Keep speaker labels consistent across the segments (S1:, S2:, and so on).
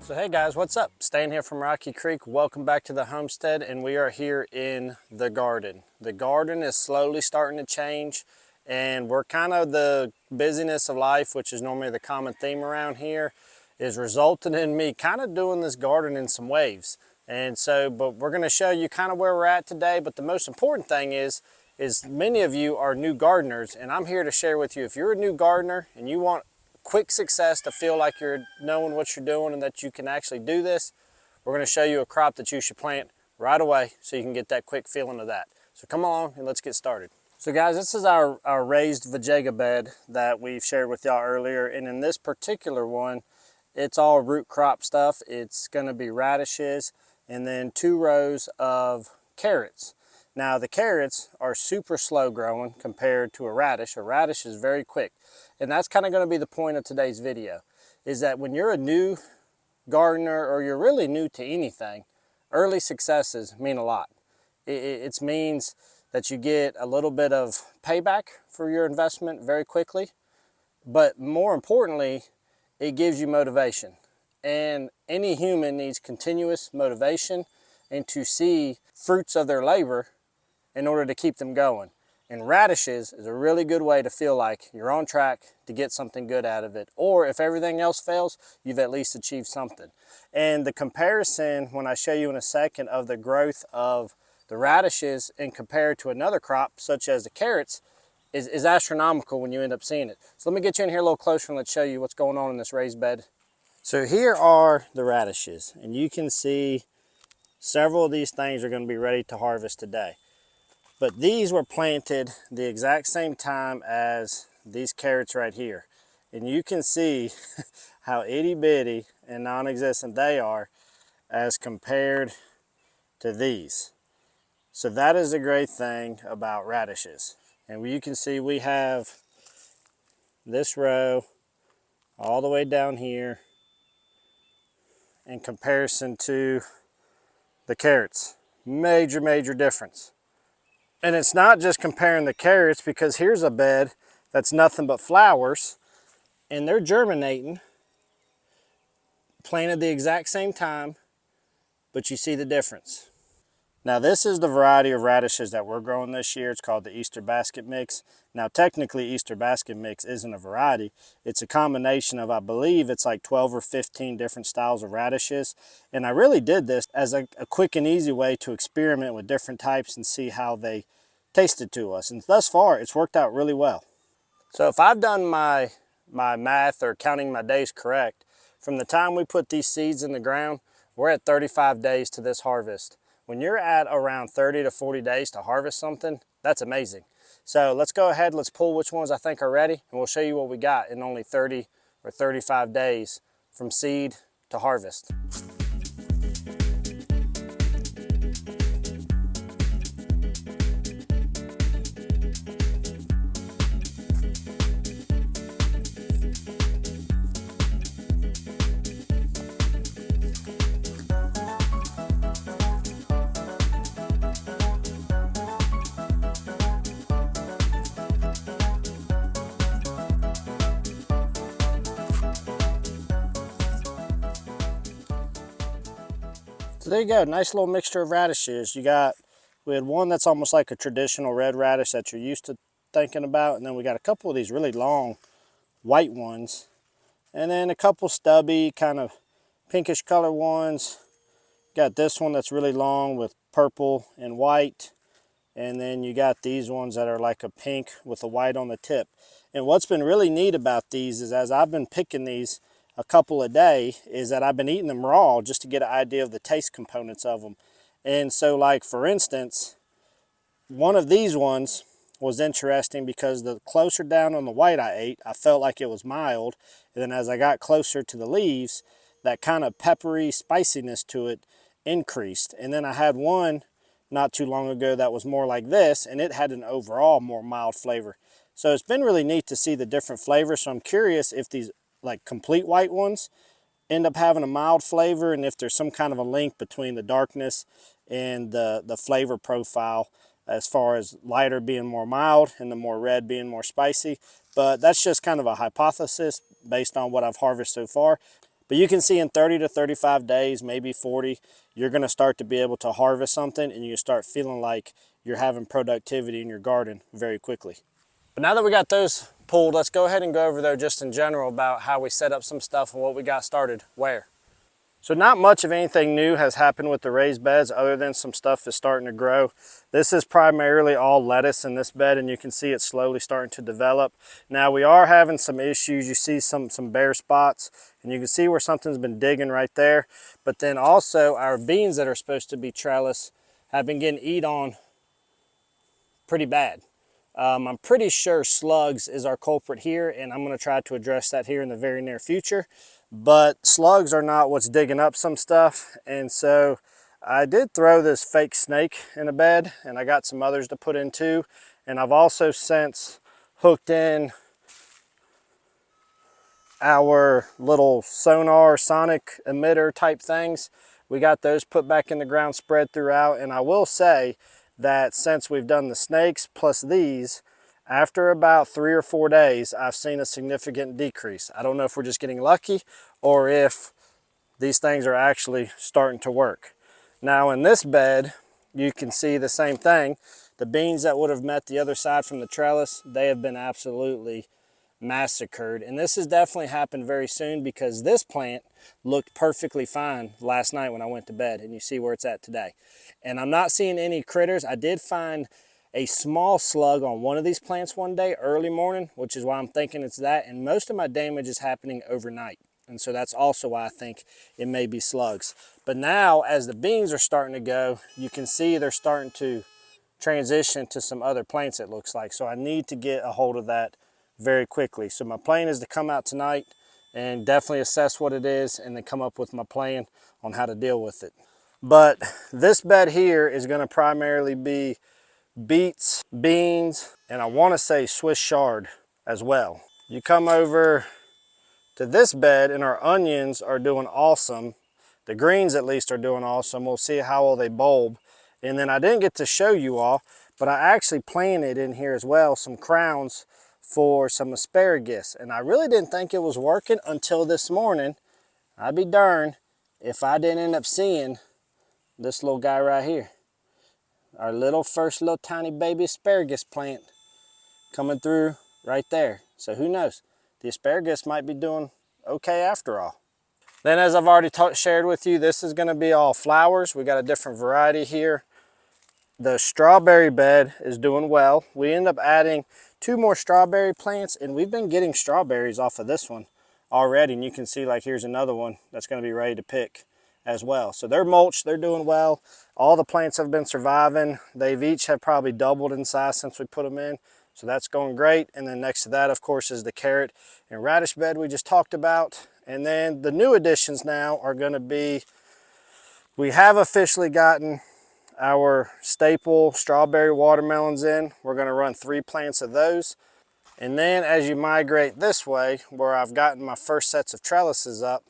S1: So hey guys, what's up? Stan here from Rocky Creek. Welcome back to the homestead, and we are here in the garden. The garden is slowly starting to change, and we're kind of the busyness of life, which is normally the common theme around here, is resulting in me kind of doing this garden in some waves. And so, but we're going to show you kind of where we're at today. But the most important thing is many of you are new gardeners, and I'm here to share with you, if you're a new gardener and you want quick success, to feel like you're knowing what you're doing and that you can actually do this, we're going to show you a crop that you should plant right away so you can get that quick feeling of that. So come along and let's get started. So guys, this is our raised vajayga bed that we've shared with y'all earlier, and in this particular one, it's all root crop stuff. It's going to be radishes and then 2 rows of carrots. Now the carrots are super slow growing compared to a radish. A radish is very quick. And that's kind of going to be the point of today's video, is that when you're a new gardener or you're really new to anything, early successes mean a lot. It means that you get a little bit of payback for your investment very quickly, but more importantly, it gives you motivation. And any human needs continuous motivation and to see fruits of their labor in order to keep them going. And radishes is a really good way to feel like you're on track to get something good out of it. Or if everything else fails, you've at least achieved something. And the comparison, when I show you in a second, of the growth of the radishes and compared to another crop, such as the carrots, is astronomical when you end up seeing it. So let me get you in here a little closer and let's show you what's going on in this raised bed. So here are the radishes, and you can see several of these things are going to be ready to harvest today. But these were planted the exact same time as these carrots right here. And you can see how itty bitty and non-existent they are as compared to these. So that is the great thing about radishes. And you can see we have this row all the way down here in comparison to the carrots. Major difference. And it's not just comparing the carrots, because here's a bed that's nothing but flowers and they're germinating, planted the exact same time, but you see the difference. Now this is the variety of radishes that we're growing this year. It's called the Easter basket mix. Now technically Easter basket mix isn't a variety. It's a combination of, I believe it's like 12 or 15 different styles of radishes. And I really did this as a quick and easy way to experiment with different types and see how they tasted to us. And thus far it's worked out really well. So if I've done my math or counting my days correct, from the time we put these seeds in the ground, we're at 35 days to this harvest. When you're at around 30 to 40 days to harvest something, that's amazing. So let's go ahead, let's pull which ones I think are ready, and we'll show you what we got in only 30 or 35 days from seed to harvest. So there you go, nice little mixture of radishes. We had one that's almost like a traditional red radish that you're used to thinking about, and then we got a couple of these really long white ones, and then a couple stubby kind of pinkish color ones. Got this one that's really long with purple and white, and then you got these ones that are like a pink with a white on the tip. And what's been really neat about these is, as I've been picking these a couple a day, is that I've been eating them raw just to get an idea of the taste components of them. And so, like for instance, one of these ones was interesting because the closer down on the white I ate, I felt like it was mild. And then as I got closer to the leaves, that kind of peppery spiciness to it increased. And then I had one not too long ago that was more like this, and it had an overall more mild flavor. So it's been really neat to see the different flavors. So I'm curious if these like complete white ones end up having a mild flavor, and if there's some kind of a link between the darkness and the flavor profile, as far as lighter being more mild and the more red being more spicy. But that's just kind of a hypothesis based on what I've harvested so far. But you can see in 30 to 35 days, maybe 40, you're gonna start to be able to harvest something and you start feeling like you're having productivity in your garden very quickly. But now that we got those pulled, let's go ahead and go over there just in general about how we set up some stuff and what we got started where. So not much of anything new has happened with the raised beds other than some stuff is starting to grow. This is primarily all lettuce in this bed, and you can see it's slowly starting to develop. Now we are having some issues. You see some bare spots, and you can see where something's been digging right there. But then also our beans that are supposed to be trellis have been getting eat on pretty bad. I'm pretty sure slugs is our culprit here, and I'm going to try to address that here in the very near future. But slugs are not what's digging up some stuff, and so I did throw this fake snake in a bed, and I got some others to put in too. And I've also since hooked in our little sonar sonic emitter type things. We got those put back in the ground, spread throughout, and I will say that since we've done the snakes plus these, after about 3 or 4 days, I've seen a significant decrease. I don't know if we're just getting lucky or if these things are actually starting to work. Now in this bed, you can see the same thing. The beans that would have met the other side from the trellis, they have been absolutely massacred, and this has definitely happened very soon because this plant looked perfectly fine last night when I went to bed, and you see where it's at today. And I'm not seeing any critters. I did find a small slug on one of these plants one day early morning, which is why I'm thinking it's that, and most of my damage is happening overnight, and so that's also why I think it may be slugs. But now as the beans are starting to go, you can see they're starting to transition to some other plants, it looks like. So I need to get a hold of that very quickly. So my plan is to come out tonight and definitely assess what it is and then come up with my plan on how to deal with it. But this bed here is going to primarily be beets, beans, and I want to say Swiss chard as well. You come over to this bed and our onions are doing awesome. The greens at least are doing awesome. We'll see how well they bulb. And then I didn't get to show you all, but I actually planted in here as well some crowns for some asparagus, and I really didn't think it was working until this morning. I'd be darned if I didn't end up seeing this little guy right here, our first little tiny baby asparagus plant coming through right there. So who knows, the asparagus might be doing okay after all. Then, as I've already shared with you, this is going to be all flowers. We got a different variety here. The strawberry bed is doing well. We end up adding 2 more strawberry plants, and we've been getting strawberries off of this one already. And you can see, like, here's another one that's going to be ready to pick as well. So they're mulched, they're doing well. All the plants have been surviving. They've each have probably doubled in size since we put them in. So that's going great. And then next to that, of course, is the carrot and radish bed we just talked about. And then the new additions now are going to be, we have officially gotten our staple strawberry watermelons in. We're going to run 3 plants of those. And then as you migrate this way, where I've gotten my first sets of trellises up,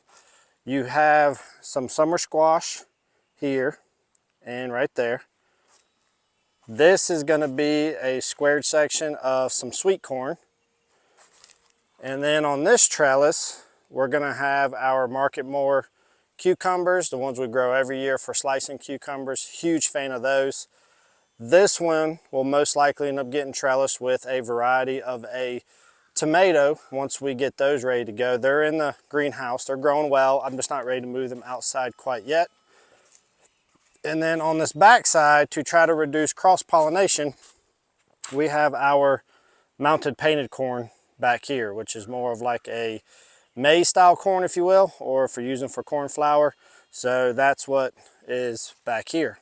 S1: you have some summer squash here and right there. This is going to be a squared section of some sweet corn. And then on this trellis, we're going to have our Market More cucumbers, the ones we grow every year for slicing cucumbers. Huge fan of those. This one will most likely end up getting trellised with a variety of a tomato once we get those ready to go. They're in the greenhouse, they're growing well. I'm just not ready to move them outside quite yet. And then on this back side, to try to reduce cross-pollination, we have our mounted painted corn back here, which is more of like a maize style corn, if you will, or if you're using for corn flour. So that's what is back here.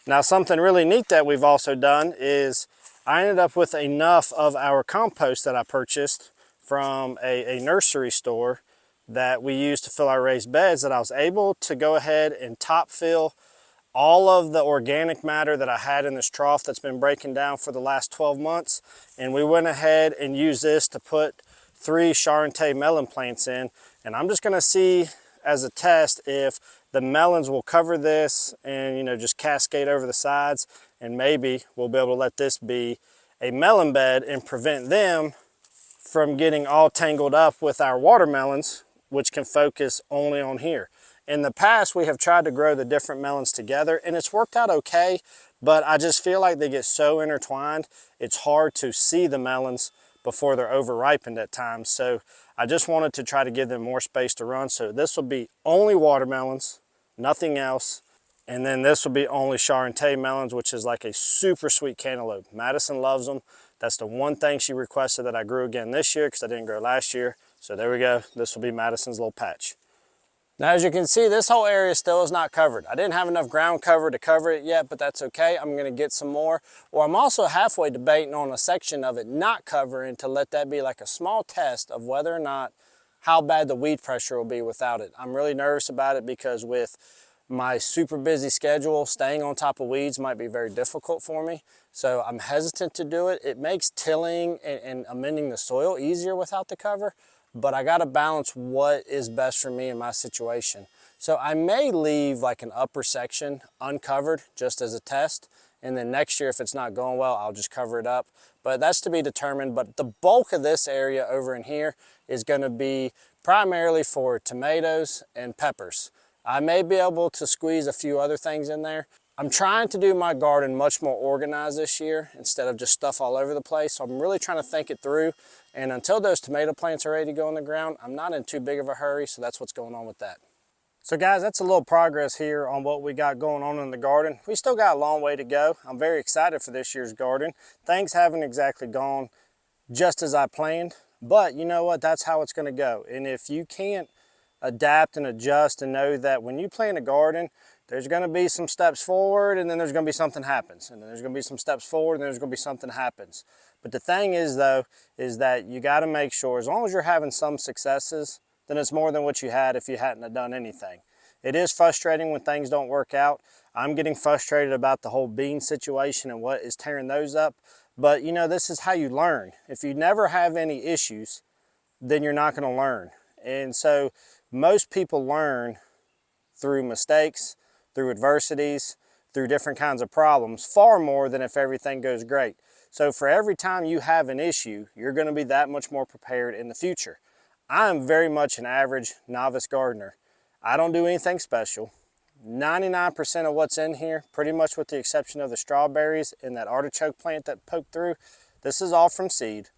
S1: Now, something really neat that we've also done is I ended up with enough of our compost that I purchased from a nursery store that we use to fill our raised beds, that I was able to go ahead and top fill all of the organic matter that I had in this trough that's been breaking down for the last 12 months. And we went ahead and used this to put 3 Charente melon plants in. And I'm just gonna see as a test if the melons will cover this and, you know, just cascade over the sides. And maybe we'll be able to let this be a melon bed and prevent them from getting all tangled up with our watermelons which can focus only on here. In the past, we have tried to grow the different melons together and it's worked out okay, but I just feel like they get so intertwined, it's hard to see the melons before they're over ripened at times. So I just wanted to try to give them more space to run. So this will be only watermelons, nothing else. And then this will be only Charente melons, which is like a super sweet cantaloupe. Madison loves them. That's the one thing she requested that I grew again this year because I didn't grow last year. So there we go. This will be Madison's little patch. Now, as you can see, this whole area still is not covered. I didn't have enough ground cover to cover it yet, but that's okay. I'm gonna get some more. Or I'm also halfway debating on a section of it not covering to let that be like a small test of whether or not how bad the weed pressure will be without it. I'm really nervous about it because with my super busy schedule, staying on top of weeds might be very difficult for me. So I'm hesitant to do it. It makes tilling and amending the soil easier without the cover, but I gotta balance what is best for me in my situation. So I may leave like an upper section uncovered just as a test, and then next year if it's not going well, I'll just cover it up. But that's to be determined. But the bulk of this area over in here is gonna be primarily for tomatoes and peppers. I may be able to squeeze a few other things in there. I'm trying to do my garden much more organized this year instead of just stuff all over the place. So I'm really trying to think it through. And until those tomato plants are ready to go in the ground, I'm not in too big of a hurry. So that's what's going on with that. So guys, that's a little progress here on what we got going on in the garden. We still got a long way to go. I'm very excited for this year's garden. Things haven't exactly gone just as I planned, but you know what? That's how it's going to go. And if you can't adapt and adjust and know that when you plant a garden, there's going to be some steps forward and then there's going to be something happens, and then there's going to be some steps forward and there's going to be something happens. But the thing is though, is that you got to make sure as long as you're having some successes, then it's more than what you had if you hadn't have done anything. It is frustrating when things don't work out. I'm getting frustrated about the whole bean situation and what is tearing those up. But you know, this is how you learn. If you never have any issues, then you're not going to learn. And so most people learn through mistakes, through adversities, through different kinds of problems, far more than if everything goes great. So for every time you have an issue, you're going to be that much more prepared in the future. I am very much an average novice gardener. I don't do anything special. 99% of what's in here, pretty much with the exception of the strawberries and that artichoke plant that poked through, this is all from seed.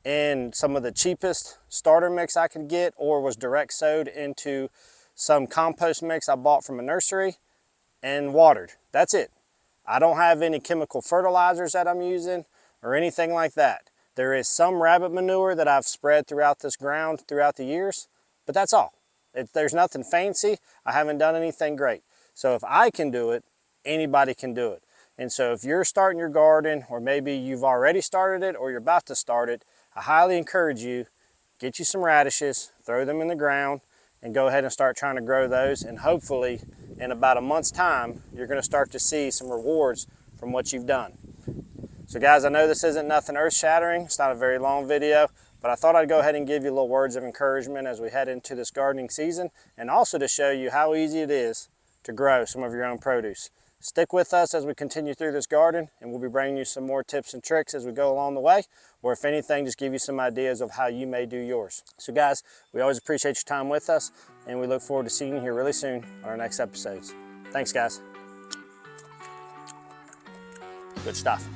S1: And some of the cheapest starter mix I could get or was direct sowed into some compost mix I bought from a nursery and watered. That's it. I don't have any chemical fertilizers that I'm using or anything like that. There is some rabbit manure that I've spread throughout this ground throughout the years, but that's all. There's nothing fancy. I haven't done anything great. So if I can do it, anybody can do it. And so if you're starting your garden, or maybe you've already started it or you're about to start it, I highly encourage you, get you some radishes, throw them in the ground, and go ahead and start trying to grow those. And hopefully in about a month's time, you're gonna start to see some rewards from what you've done. So guys, I know this isn't nothing earth-shattering. It's not a very long video, but I thought I'd go ahead and give you little words of encouragement as we head into this gardening season, and also to show you how easy it is to grow some of your own produce. Stick with us as we continue through this garden, and we'll be bringing you some more tips and tricks as we go along the way, or if anything, just give you some ideas of how you may do yours. So guys, we always appreciate your time with us, and we look forward to seeing you here really soon on our next episodes. Thanks guys. Good stuff.